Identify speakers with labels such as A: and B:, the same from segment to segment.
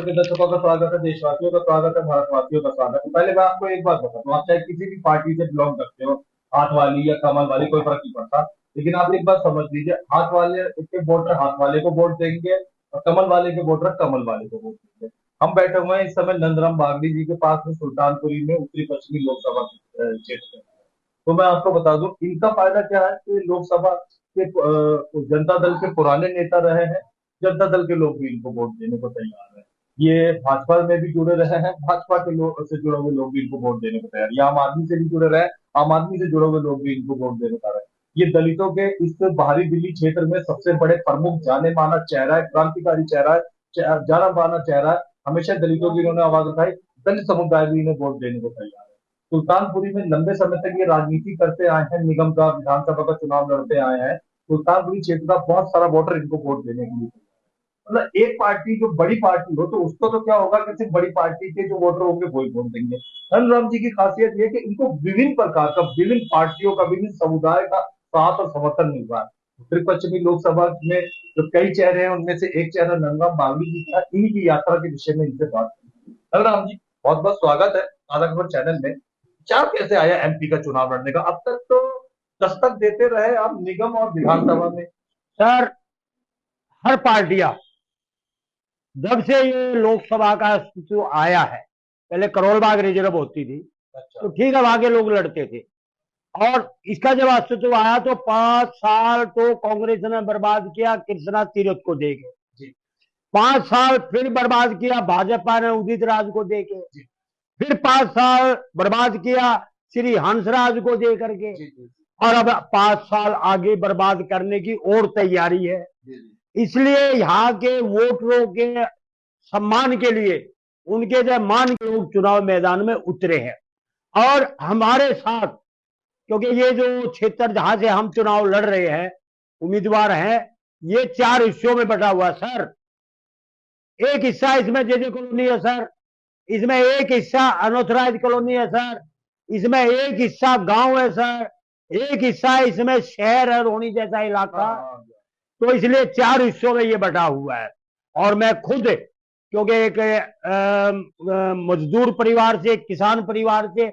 A: के दर्शकों का स्वागत है, देशवासियों का स्वागत है, भारतवासियों का स्वागत है। पहले मैं आपको एक बात बताता हूँ, आप चाहे किसी भी पार्टी से बिलोंग करते हो, हाथ वाली या कमल वाली, कोई फर्क नहीं पड़ता। लेकिन आप एक बात समझ लीजिए, हाथ वाले के वोटर हाथ वाले को वोट देंगे और कमल वाले के वोटर कमल वाले को वोट देंगे। हम बैठे हुए हैं इस समय नंदराम बागड़ी जी के पास में, सुल्तानपुरी में, उत्तरी पश्चिमी लोकसभा क्षेत्र में। तो मैं आपको बता दूं, इनका फायदा क्या है कि लोकसभा के जनता दल के पुराने नेता रहे हैं। जनता दल के लोग भी इनको वोट देने को तैयार है। ये भाजपा में भी जुड़े रहे हैं, भाजपा के लोग से जुड़े हुए लोग भी इनको वोट देने को तैयार है। ये आम आदमी से भी जुड़े रहे, आम आदमी से जुड़े हुए लोग भी इनको वोट देने का रहे। ये दलितों के इस बाहरी दिल्ली क्षेत्र में सबसे बड़े प्रमुख जाने माना चेहरा है, क्रांतिकारी चेहरा है, जाना माना चेहरा है। हमेशा दलितों की इन्होंने आवाज उठाई, दलित समुदाय भी इन्हें वोट देने को तैयार है। सुल्तानपुरी में लंबे समय तक ये राजनीति करते आए हैं, निगम का, विधानसभा का चुनाव लड़ते आए हैं। सुल्तानपुरी क्षेत्र का बहुत सारा वोटर इनको वोट देने के लिए, मतलब एक पार्टी जो बड़ी पार्टी हो तो उसको तो क्या होगा कि सिर्फ बड़ी पार्टी के जो वोटर होंगे वही वोट देंगे। धनराम जी की खासियत यह कि इनको विभिन्न प्रकार का, विभिन्न पार्टियों का, विभिन्न समुदाय का साथ और समर्थन मिल रहा है। उत्तरी पश्चिमी लोकसभा में जो कई चेहरे हैं उनमें से एक चेहरा नंदराम बागड़ी जी का, इन्हीं की यात्रा के विषय में इनसे बात करेंगे। नंदराम जी, बहुत बहुत स्वागत है आधा खबर चैनल में। क्या कैसे आया एमपी का चुनाव लड़ने का? अब तक तो दस्तक देते रहे आप निगम और विधानसभा में।
B: सर, हर पार्टियां जब से ये लोकसभा का अस्तित्व आया है, पहले करोल बाग रिजर्व होती थी
A: अच्छा।
B: तो ठीक है, वहां के लोग लड़ते थे। और इसका जब अस्तित्व आया तो 5 साल तो कांग्रेस ने बर्बाद किया कृष्णा तीरथ को देके।
A: जी।
B: 5 साल फिर बर्बाद किया भाजपा ने उदित राज को देके।
A: जी।
B: फिर 5 साल बर्बाद किया श्री हंसराज को दे करके।
A: जी। जी।
B: और अब 5 साल आगे बर्बाद करने की और तैयारी है।
A: जी। जी।
B: इसलिए यहाँ के वोटरों के सम्मान के लिए उनके जो मान के लोग चुनाव मैदान में उतरे हैं। और हमारे साथ, क्योंकि ये जो क्षेत्र जहां से हम चुनाव लड़ रहे हैं, उम्मीदवार हैं, ये 4 हिस्सों में बटा हुआ सर। एक हिस्सा इसमें जेजे कॉलोनी है सर, इसमें एक हिस्सा अनऑथराइज कॉलोनी है सर, इसमें एक हिस्सा गांव है सर, एक हिस्सा इसमें शहर है, रोहनी जैसा इलाका। तो इसलिए 4 हिस्सों में ये बटा हुआ है। और मैं खुद, क्योंकि एक मजदूर परिवार से, किसान परिवार से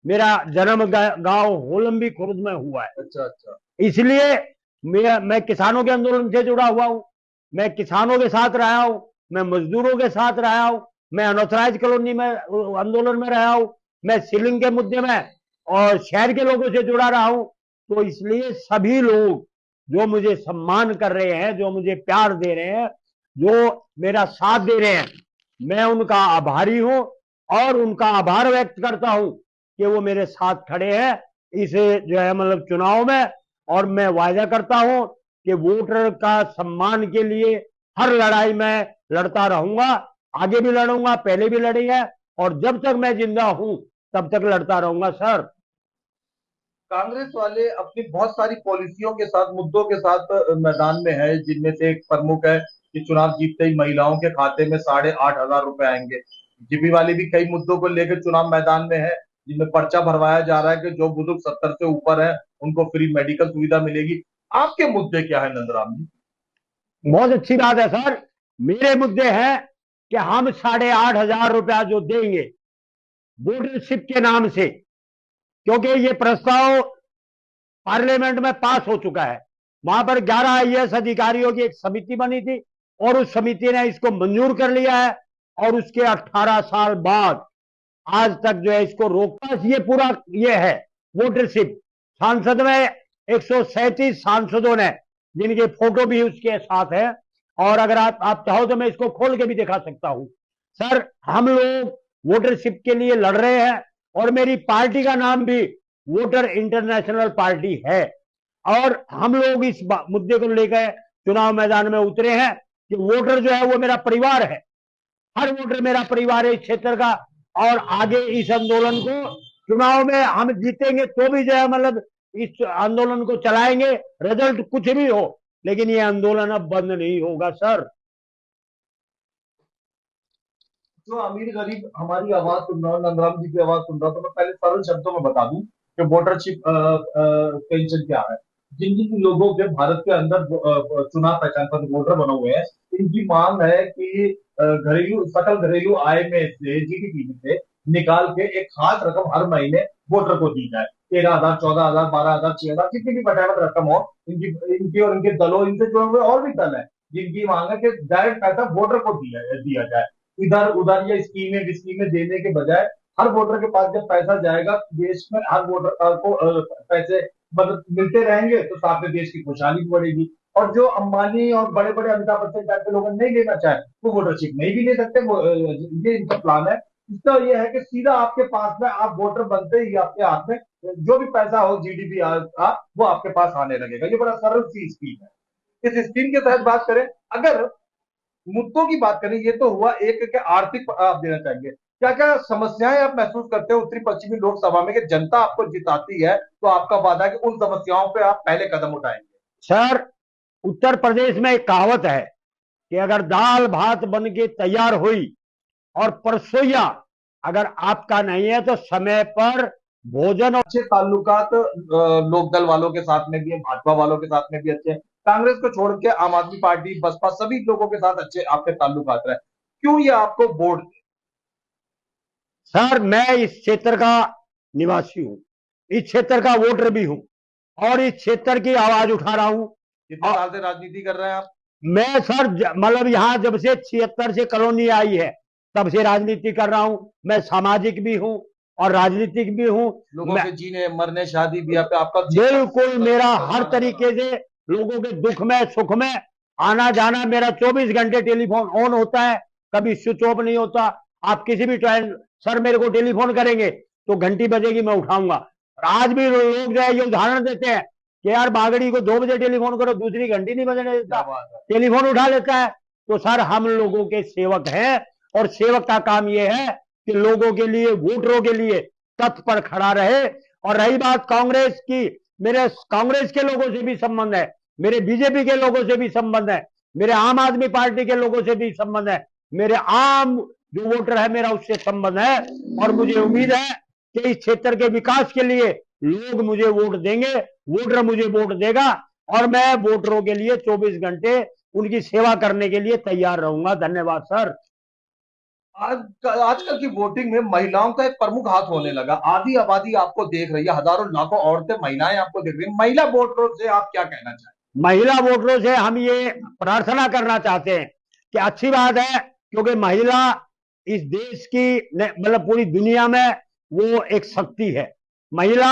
B: मेरा जन्म गांव होलंबी खुर्द में हुआ है।
A: अच्छा अच्छा।
B: इसलिए मैं किसानों के आंदोलन से जुड़ा हुआ हूं, मैं किसानों के साथ रहा हूं, मैं मजदूरों के साथ रहा हूं, मैं अनऑथराइज कॉलोनी में आंदोलन में रहा हूं, मैं सीलिंग के मुद्दे में और शहर के लोगों से जुड़ा रहा हूं। तो इसलिए सभी लोग जो मुझे सम्मान कर रहे हैं, जो मुझे प्यार दे रहे हैं, जो मेरा साथ दे रहे हैं, मैं उनका आभारी हूं और उनका आभार व्यक्त करता हूं कि वो मेरे साथ खड़े हैं इस जो है मतलब चुनाव में। और मैं वायदा करता हूं कि वोटर का सम्मान के लिए हर लड़ाई में लड़ता रहूंगा, आगे भी लड़ूंगा, पहले भी लड़ी है और जब तक मैं जिंदा हूं तब तक लड़ता रहूंगा सर।
A: कांग्रेस वाले अपनी बहुत सारी पॉलिसियों के साथ, मुद्दों के साथ मैदान में है, जिनमें से एक प्रमुख है कि चुनाव जीतते ही महिलाओं के खाते में 8,500 रुपए आएंगे। बीजेपी वाले भी कई मुद्दों को लेकर चुनाव मैदान में है, जिनमें पर्चा भरवाया जा रहा है कि जो बुजुर्ग 70 से ऊपर है उनको फ्री मेडिकल सुविधा मिलेगी। आपके मुद्दे क्या है नंदराम जी?
B: बहुत अच्छी बात है सर। मेरे मुद्दे हैं कि हम 8,500 रुपया जो देंगे वोटरशिप के नाम से, क्योंकि ये प्रस्ताव पार्लियामेंट में पास हो चुका है। वहां पर 11 आईएएस अधिकारियों की एक समिति बनी थी और उस समिति ने इसको मंजूर कर लिया है। और उसके 18 साल बाद आज तक जो है इसको रोका। ये पूरा ये है वोटरशिप। सांसद में 137 सांसदों ने, जिनके फोटो भी उसके साथ है, और अगर आप चाहो तो मैं इसको खोल के भी दिखा सकता हूं। सर, हम लोग वोटरशिप के लिए लड़ रहे हैं और मेरी पार्टी का नाम भी वोटर इंटरनेशनल पार्टी है। और हम लोग इस मुद्दे को लेकर चुनाव मैदान में उतरे हैं कि वोटर जो है वो मेरा परिवार है, हर वोटर मेरा परिवार है इस क्षेत्र का। और आगे इस आंदोलन को, चुनाव में हम जीतेंगे तो भी जो है मतलब इस आंदोलन को चलाएंगे, रिजल्ट कुछ भी हो, लेकिन ये आंदोलन अब बंद नहीं होगा सर।
A: जो अमीर गरीब हमारी आवाज सुन रहा हो, नंदराम जी की आवाज सुन रहा हो, तो मैं पहले सरल शब्दों में बता दूं कि वोटरशिप पेंशन क्या है। जिन जिन लोगों के भारत के अंदर चुनाव पहचान पत्र वोटर बने हुए हैं, इनकी मांग है कि घरेलू सकल घरेलू आय में से, जीडीपी में से निकाल के एक खास रकम हर महीने वोटर को दी जाए। 13,000, 14,000, 12,000, 6,000, जितनी भी वटावर रकम हो, इनकी इनकी और इनके दलों, इनसे जुड़े हुए और भी दल है जिनकी मांग है कि डायरेक्ट पैसा वोटर को दिया जाए। इधर उधर या स्कीमें देने के बजाय हर वोटर के पास जब पैसा जाएगा, देश में हर वोटर को पैसे मतलब मिलते रहेंगे, तो साथ में देश की खुशहाली भी बढ़ेगी। और जो अंबानी और बड़े बड़े अमिताभ बच्चन टाइप के लोग नहीं लेना चाहे, वो वोटरशिप नहीं भी ले सकते। ये इनका प्लान है। इसका ये है कि सीधा आपके पास में, आप वोटर बनते ही आपके हाथ में जो भी पैसा हो, जीडीपी का, वो आपके पास आने लगेगा। ये बड़ा सरल सी स्कीम है। इस स्कीम के तहत बात करें, अगर मुद्दों की बात करें, ये तो हुआ एक के आर्थिक आप देना चाहेंगे। क्या क्या समस्याएं आप महसूस करते हो उत्तरी पश्चिमी लोकसभा में कि जनता आपको जिताती है तो आपका वादा है कि उन समस्याओं पे आप पहले कदम उठाएंगे?
B: सर, उत्तर प्रदेश में एक कहावत है कि अगर दाल भात बन के तैयार हुई और परसोइया अगर आपका नहीं है तो समय पर भोजन। और
A: अच्छे ताल्लुकात लोकदल वालों के साथ में भी है, भाजपा वालों के साथ में भी अच्छे, कांग्रेस को छोड़ के आम आदमी पार्टी, बसपा, सभी लोगों के साथ अच्छे आपके ताल्लुकात रहे, क्यों ये आपको वोट?
B: सर, मैं इस क्षेत्र का निवासी हूं, इस क्षेत्र का वोटर भी हूं और इस क्षेत्र की आवाज उठा रहा हूं।
A: कितने साल से राजनीति कर रहे हैं आप?
B: मैं सर मतलब यहां जब से 76 से कॉलोनी आई है तब से राजनीति कर रहा हूं। मैं सामाजिक भी हूं और राजनीतिक भी हूं।
A: लोगों के जीने मरने, शादी ब्याह पे आपका
B: बिल्कुल मेरा हर तरीके से लोगों के दुख में सुख में आना जाना, मेरा 24 घंटे टेलीफोन ऑन होता है, कभी स्विच ऑफ नहीं होता। आप किसी भी टाइम सर मेरे को टेलीफोन करेंगे तो घंटी बजेगी, मैं उठाऊंगा। और आज भी लोग जो है ये उदाहरण देते हैं कि यार बागड़ी को 2 बजे टेलीफोन करो, दूसरी घंटी नहीं बजने देता, टेलीफोन उठा लेता है। तो सर हम लोगों के सेवक हैं और सेवक का काम यह है कि लोगों के लिए, वोटरों के लिए तत्पर खड़ा रहे। और रही बात कांग्रेस की, मेरे कांग्रेस के लोगों से भी संबंध है, मेरे बीजेपी के लोगों से भी संबंध है, मेरे आम आदमी पार्टी के लोगों से भी संबंध है, मेरे आम जो वोटर है मेरा उससे संबंध है। और मुझे उम्मीद है कि इस क्षेत्र के विकास के लिए लोग मुझे वोट देंगे, वोटर मुझे वोट देगा और मैं वोटरों के लिए 24 घंटे उनकी सेवा करने के लिए तैयार रहूंगा। धन्यवाद सर।
A: आजकल की वोटिंग में महिलाओं का एक प्रमुख हाथ होने लगा। आधी आबादी आपको देख रही है, हजारों लाखों औरतें, महिलाएं आपको देख रही है। महिला वोटरों से आप क्या कहना चाहेंगे?
B: महिला वोटरों से हम ये प्रार्थना करना चाहते हैं कि अच्छी बात है, क्योंकि महिला इस देश की मतलब पूरी दुनिया में वो एक शक्ति है। महिला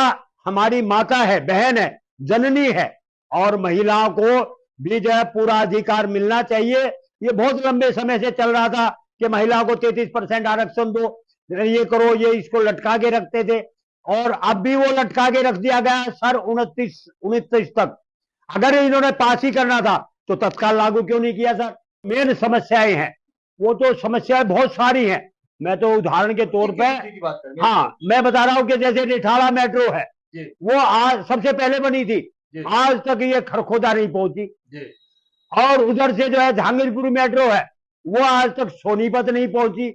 B: हमारी माता है, बहन है, जननी है और महिलाओं को भी जो है पूरा अधिकार मिलना चाहिए। ये बहुत लंबे समय से चल रहा था कि महिलाओं को 33% आरक्षण दो, ये करो, ये इसको लटका के रखते थे और अब भी वो लटका के रख दिया गया सर 29 तक। अगर इन्होंने पास ही करना था तो तत्काल लागू क्यों नहीं किया सर? मेन समस्याएं हैं, वो तो समस्याएं बहुत सारी हैं। मैं तो उदाहरण के तौर पे, हाँ मैं बता रहा हूं कि जैसे रिठाला मेट्रो है, वो आज सबसे पहले बनी थी, आज तक ये खरखोदा नहीं पहुंची। और उधर से जो है जहांगीरपुर मेट्रो है, वो आज तक सोनीपत नहीं पहुंची।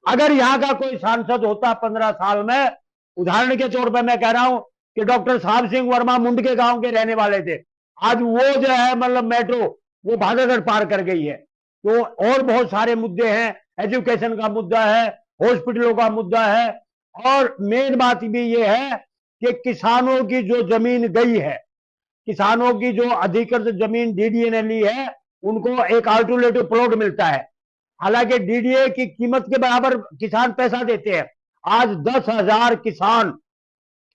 B: अगर यहाँ का कोई सांसद होता 15 साल में, उदाहरण के तौर पर मैं कह रहा हूं कि डॉक्टर साहब सिंह वर्मा मुंडके गांव के रहने वाले थे, आज वो जो है मतलब मेट्रो वो भागलगढ़ पार कर गई है। तो और बहुत सारे मुद्दे हैं, एजुकेशन का मुद्दा है, हॉस्पिटलों का मुद्दा है। और मेन बात भी ये है कि किसानों की जो जमीन गई है, किसानों की जो अधिकृत जमीन डीडीए ने ली है, उनको एक अल्टरनेटिव प्लॉट मिलता है। हालांकि डीडीए की कीमत के बराबर किसान पैसा देते हैं। आज 10,000 किसान,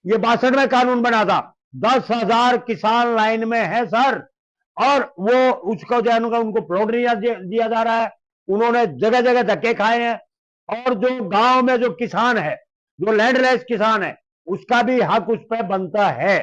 B: ये 62 में कानून बना था, 10,000 किसान लाइन में है सर, और वो उसको जो है उनको प्लॉट नहीं दिया जा रहा है। उन्होंने जगह जगह धक्के खाए हैं। और जो गांव में जो किसान है, जो लैंडलेस किसान है, उसका भी हक उस पर बनता है।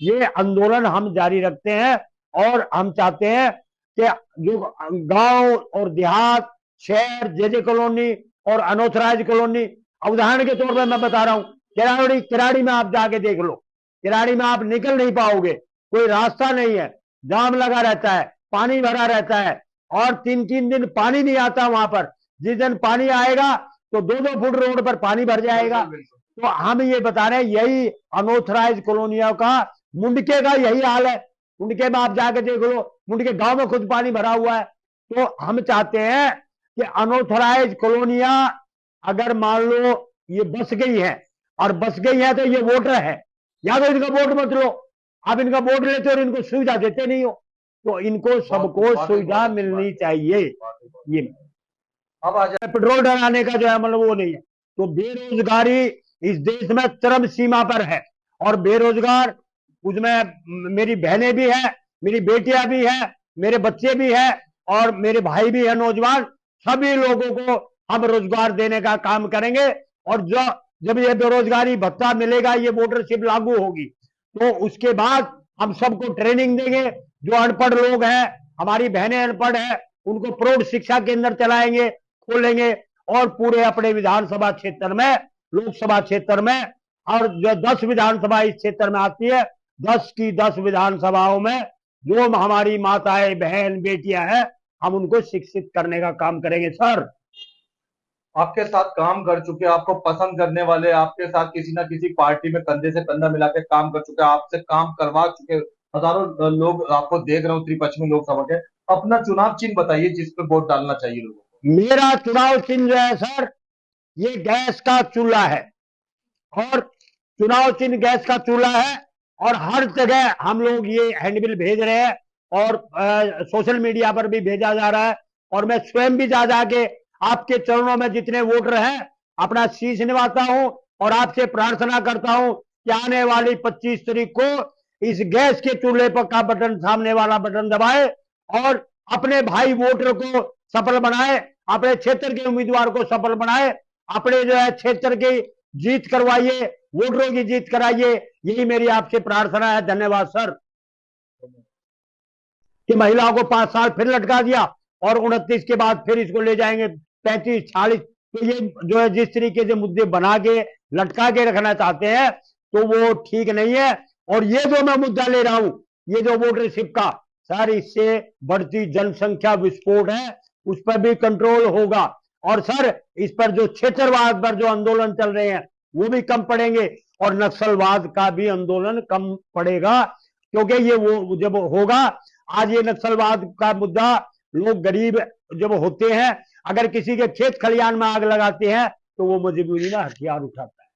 B: ये आंदोलन हम जारी रखते हैं और हम चाहते हैं कि जो गांव और देहात, शहर, जेजे कॉलोनी और अनऑथराइज कॉलोनी, उदाहरण के तौर पर मैं बता रहा हूं, किराड़ी में आप जाके देख लो, किराड़ी में आप निकल नहीं पाओगे, कोई रास्ता नहीं है, जाम लगा रहता है, पानी भरा रहता है और 3-3 दिन पानी नहीं आता वहां पर। जिस दिन पानी आएगा तो 2-2 फुट रोड पर पानी भर जाएगा। तो हम ये बता रहे हैं, यही अनऑथराइज कॉलोनियों का, मुंडके का यही हाल है। मुंडके में आप जाके देख लो, मुंडके गांव में खुद पानी भरा हुआ है। तो हम चाहते हैं कि अनऑथराइज कॉलोनियां अगर मान लो ये बस गई है, और बस गई है तो ये वोटर है, या तो इनका वोट मत लो। आप इनका वोट लेते हो और इनको सुविधा देते नहीं हो, तो इनको सबको सुविधा मिलनी चाहिए। ये
A: अब आ जाए
B: पेट्रोल डलाने का जो है मतलब वो नहीं है। तो बेरोजगारी इस देश में चरम सीमा पर है, और बेरोजगार उसमें मेरी बहनें भी है, मेरी बेटियां भी है, मेरे बच्चे भी है, और मेरे भाई भी है नौजवान। सभी लोगों को हम रोजगार देने का काम करेंगे। और जो जब ये बेरोजगारी भत्ता मिलेगा, ये वोटरशिप लागू होगी, तो उसके बाद हम सबको ट्रेनिंग देंगे। जो अनपढ़ लोग हैं, हमारी बहनें अनपढ़ हैं, उनको प्रौढ़ शिक्षा केंद्र चलाएंगे, खोलेंगे, और पूरे अपने विधानसभा क्षेत्र में, लोकसभा क्षेत्र में, और जो 10 विधानसभा इस क्षेत्र में आती है, 10 की 10 विधानसभाओं में जो हमारी माताएं, बहन, बेटियां हैं, हम उनको शिक्षित करने का काम करेंगे सर।
A: आपके साथ काम कर चुके, आपको पसंद करने वाले, आपके साथ किसी ना किसी पार्टी में कंधे से कंधा मिला के काम कर चुके, आपसे काम करवा चुके हजारों लोग आपको देख रहे हो उत्तरी पश्चिमी लोकसभा के। अपना चुनाव चिन्ह बताइए जिस पे वोट डालना चाहिए लोगों को।
B: मेरा चुनाव चिन्ह जो है सर, ये गैस का चूल्हा है, और चुनाव चिन्ह गैस का चूल्हा है। और हर जगह हम लोग ये हैंडबिल भेज रहे हैं, और सोशल मीडिया पर भी भेजा जा रहा है, और मैं स्वयं भी जा जाके आपके चरणों में जितने वोटर हैं अपना शीश निभाता हूं, और आपसे प्रार्थना करता हूं कि आने वाली 25 तारीख को इस गैस के चूल्हे पर का बटन, सामने वाला बटन दबाए, और अपने भाई वोटर को सफल बनाए, अपने क्षेत्र के उम्मीदवार को सफल बनाए, अपने जो है क्षेत्र की जीत करवाइए, वोटरों की जीत कराइए। यही मेरी आपसे प्रार्थना है। धन्यवाद सर। कि महिलाओं को 5 साल फिर लटका दिया, और 29 के बाद फिर इसको ले जाएंगे 35, 40। तो ये जो है जिस तरीके से मुद्दे बना के लटका के रखना चाहते हैं, तो वो ठीक नहीं है। और ये जो मैं मुद्दा ले रहा हूं, ये जो वोटरशिप का सर, इससे बढ़ती जनसंख्या विस्फोट है, उस पर भी कंट्रोल होगा। और सर, इस पर जो क्षेत्रवाद पर जो आंदोलन चल रहे हैं वो भी कम पड़ेंगे, और नक्सलवाद का भी आंदोलन कम पड़ेगा। क्योंकि ये वो जब होगा, आज ये नक्सलवाद का मुद्दा, लोग गरीब जब होते हैं, अगर किसी के खेत खलियान में आग लगाते हैं, तो वो मजबूरी में हथियार उठाता है।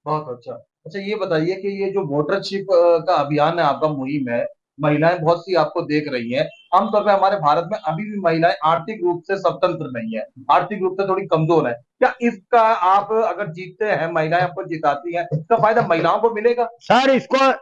A: बहुत अच्छा। अच्छा ये बताइए कि ये जो वोटरशिप का अभियान है, आपका मुहिम है, महिलाएं बहुत सी आपको देख रही हैं। आमतौर पर हमारे भारत में अभी भी महिलाएं आर्थिक रूप से स्वतंत्र नहीं है, आर्थिक रूप से थोड़ी कमजोर है। क्या इसका आप अगर जीतते हैं, महिलाएं आपको जिताती हैं, इसका फायदा महिलाओं को मिलेगा?
B: सर,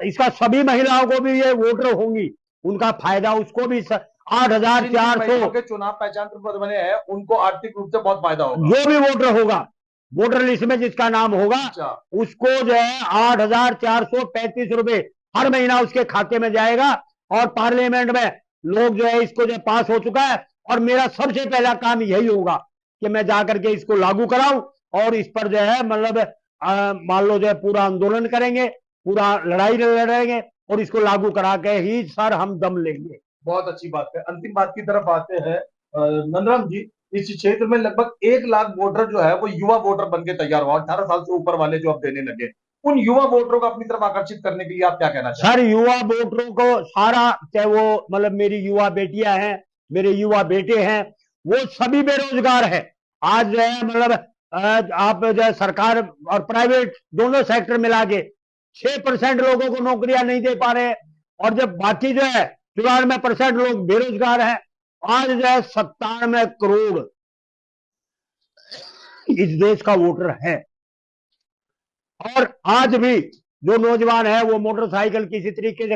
B: इसका सभी महिलाओं को भी, ये वोटर होंगी, उनका फायदा उसको भी 8,400
A: के चुनाव पहचान पत्र बने हैं, उनको आर्थिक रूप से बहुत फायदा होगा।
B: जो भी वोटर होगा, वोटर लिस्ट में जिसका नाम होगा, उसको जो है 8,435 रुपए हर महीना उसके खाते में जाएगा। और पार्लियामेंट में लोग जो है इसको जो पास हो चुका है, और मेरा सबसे पहला काम यही होगा कि मैं जाकर के इसको लागू कराऊं, और इस पर जो है मतलब मान लो जो है पूरा आंदोलन करेंगे, पूरा लड़ाई लड़ेंगे, और इसको लागू करा के ही सर हम दम लेंगे।
A: बहुत अच्छी बात है। अंतिम बात की तरफ आते हैं। नंदराम जी, इस क्षेत्र में लगभग 1 लाख वोटर जो है वो युवा वोटर बन के तैयार हुआ, 18 साल से ऊपर वाले जो अब देने लगे। उन युवा वोटरों को अपनी तरफ आकर्षित करने के लिए आप क्या कहना चाहते
B: हैं? सर, युवा वोटरों को सारा, चाहे वो मतलब मेरी युवा बेटियां हैं, मेरे युवा बेटे हैं, वो सभी बेरोजगार है। आज जो है मतलब आप जो है सरकार और प्राइवेट दोनों सेक्टर मिला के 6% लोगों को नौकरियां नहीं दे पा रहे हैं, और जब बाकी जो है 94% लोग बेरोजगार हैं। आज जो है 97 करोड़ इस देश का वोटर है, और आज भी जो नौजवान है वो मोटरसाइकिल किसी तरीके से